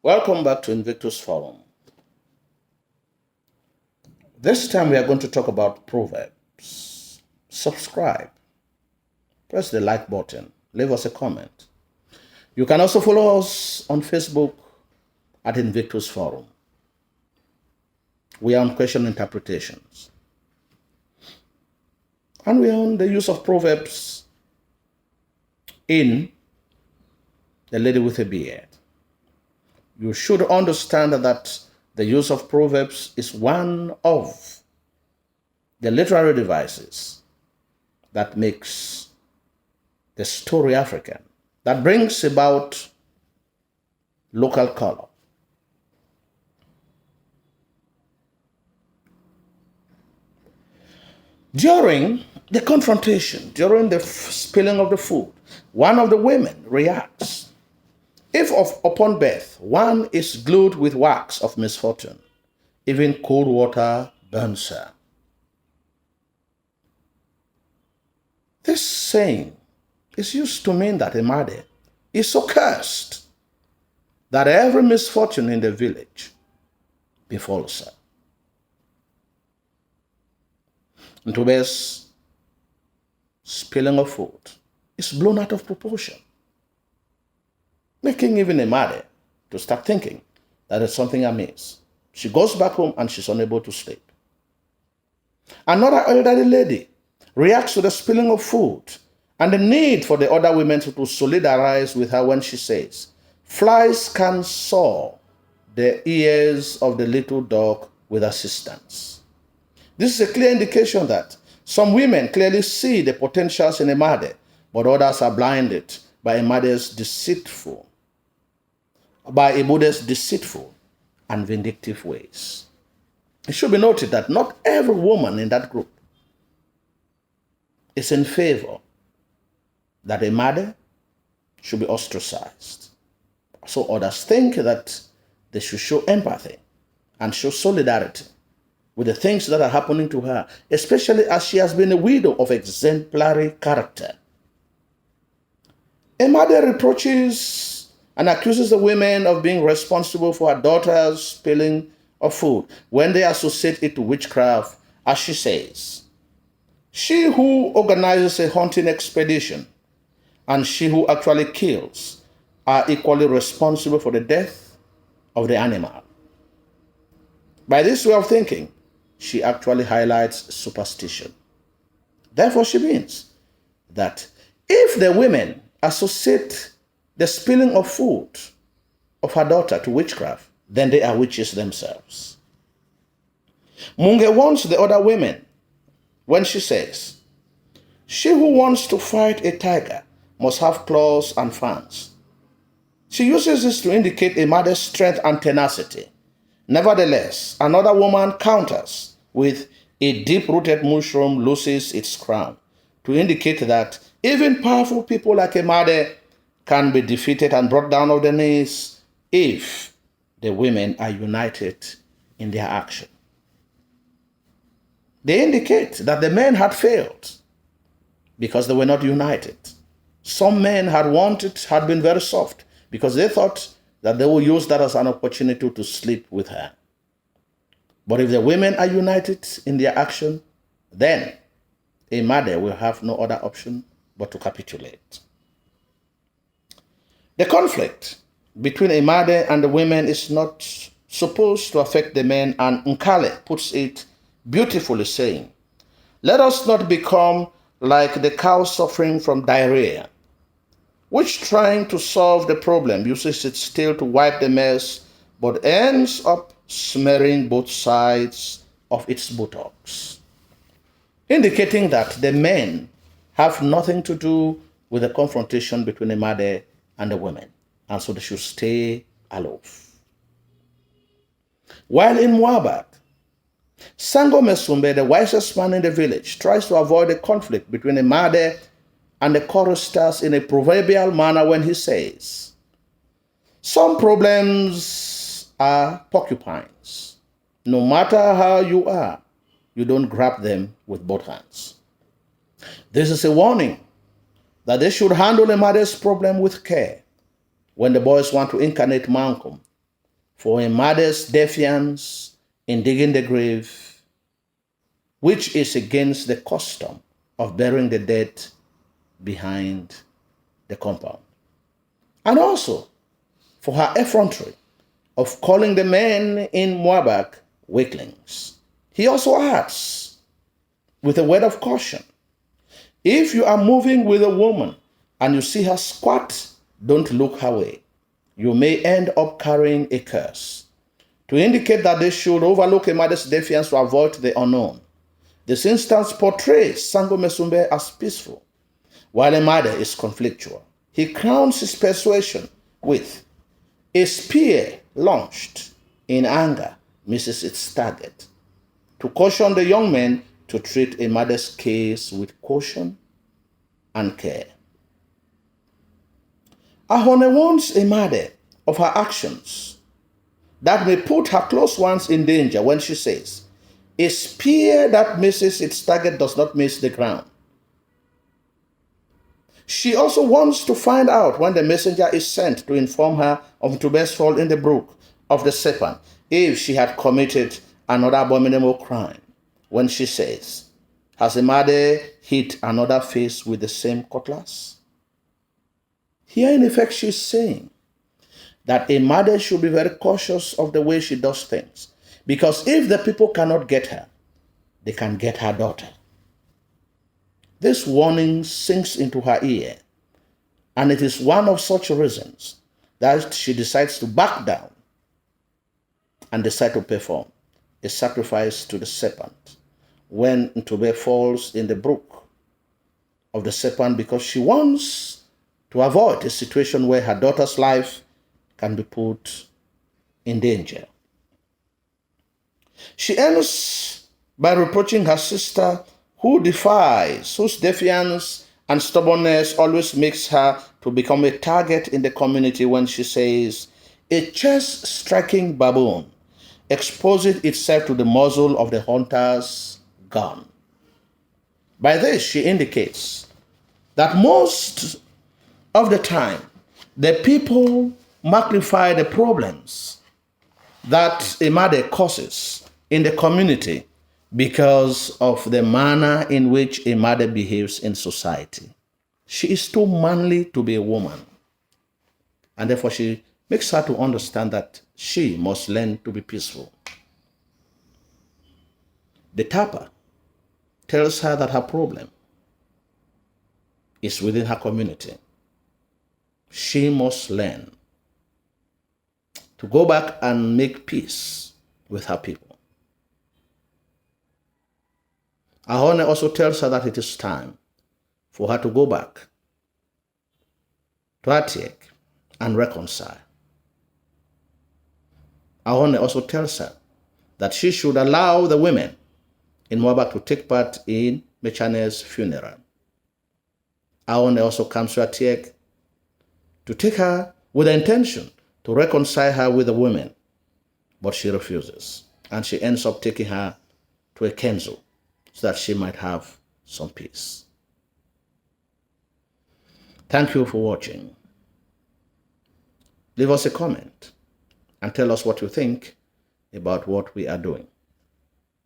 Welcome back to Invictus Forum. This time we are going to talk about Proverbs. Subscribe, press the like button, leave us a comment. You can also follow us on Facebook at Invictus Forum. We are on question interpretations. And we are on the use of Proverbs in The Lady with a Beard. You should understand that the use of Proverbs is one of the literary devices that makes the story African, that brings about local color. During the confrontation, during the spilling of the food, one of the women reacts. If upon birth one is glued with wax of misfortune, even cold water burns her. This saying is used to mean that a mother is so cursed that every misfortune in the village befalls her. Ntobe's spilling of food is blown out of proportion, making even a mother to start thinking that there's something amiss. She goes back home and she's unable to sleep. Another elderly lady reacts to the spilling of food and the need for the other women to solidarize with her when she says, "Flies can saw the ears of the little dog with assistance." This is a clear indication that some women clearly see the potentials in a mother, but others are blinded by a mother's deceitful and vindictive ways. It should be noted that not every woman in that group is in favor that a mother should be ostracized. So others think that they should show empathy and show solidarity with the things that are happening to her, especially as she has been a widow of exemplary character. A mother reproaches and accuses the women of being responsible for her daughter's spilling of food when they associate it to witchcraft, as she says. She who organizes a hunting expedition and she who actually kills are equally responsible for the death of the animal. By this way of thinking, she actually highlights superstition. Therefore, she means that if the women associate the spilling of food of her daughter to witchcraft, then they are witches themselves. Munge warns the other women when she says, "She who wants to fight a tiger must have claws and fangs." She uses this to indicate a mother's strength and tenacity. Nevertheless, another woman counters with "a deep-rooted mushroom loses its crown," to indicate that even powerful people like a mother can be defeated and brought down on their knees if the women are united in their action. They indicate that the men had failed because they were not united. Some men had been very soft because they thought that they will use that as an opportunity to sleep with her. But if the women are united in their action, then a mother will have no other option but to capitulate. The conflict between a mother and the women is not supposed to affect the men, and Nkale puts it beautifully, saying, "Let us not become like the cow suffering from diarrhea, which trying to solve the problem uses its tail to wipe the mess, but ends up smearing both sides of its buttocks," indicating that the men have nothing to do with the confrontation between the mother and the women, and so they should stay aloof. While in Moabit, Sango Mesumbe, the wisest man in the village, tries to avoid a conflict between the mother and the choristers in a proverbial manner when he says, "Some problems are porcupines. No matter how you are, you don't grab them with both hands." This is a warning that they should handle a mother's problem with care when the boys want to incarnate Mankum for a mother's defiance in digging the grave, which is against the custom of burying the dead behind the compound. And also for her effrontery of calling the men in Moabak weaklings. He also adds with a word of caution, if you are moving with a woman and you see her squat, don't look her way. You may end up carrying a curse. To indicate that they should overlook a mother's defiance to avoid the unknown. This instance portrays Sango Mesumbe as peaceful, while a mother is conflictual. He crowns his persuasion with a spear launched in anger misses its target, to caution the young men to treat a mother's case with caution and care. Ahone warns a mother of her actions that may put her close ones in danger when she says, a spear that misses its target does not miss the ground. She also wants to find out when the messenger is sent to inform her of Ntube's fall in the brook of the serpent, if she had committed another abominable crime, when she says, has a mother hit another face with the same cutlass? Here, in effect, she's saying that a mother should be very cautious of the way she does things, because if the people cannot get her, they can get her daughter. This warning sinks into her ear, and it is one of such reasons that she decides to back down and decide to perform a sacrifice to the serpent when Ntube falls in the brook of the serpent, because she wants to avoid a situation where her daughter's life can be put in danger. She ends by reproaching her sister, whose defiance and stubbornness always makes her to become a target in the community, when she says, a chest-striking baboon exposes itself to the muzzle of the hunter's gun. By this, she indicates that most of the time, the people magnify the problems that a mother causes in the community because of the manner in which a mother behaves in society. She is too manly to be a woman, and therefore she makes her to understand that she must learn to be peaceful. The tapper tells her that her problem is within her community. She must learn to go back and make peace with her people. Ahone also tells her that it is time for her to go back to Atiek and reconcile. Ahone also tells her that she should allow the women in Moabak to take part in Mechane's funeral. Ahone also comes to Atiek to take her with the intention to reconcile her with the women, but she refuses, and she ends up taking her to a Kenzo so that she might have some peace. Thank you for watching. Leave us a comment and tell us what you think about what we are doing.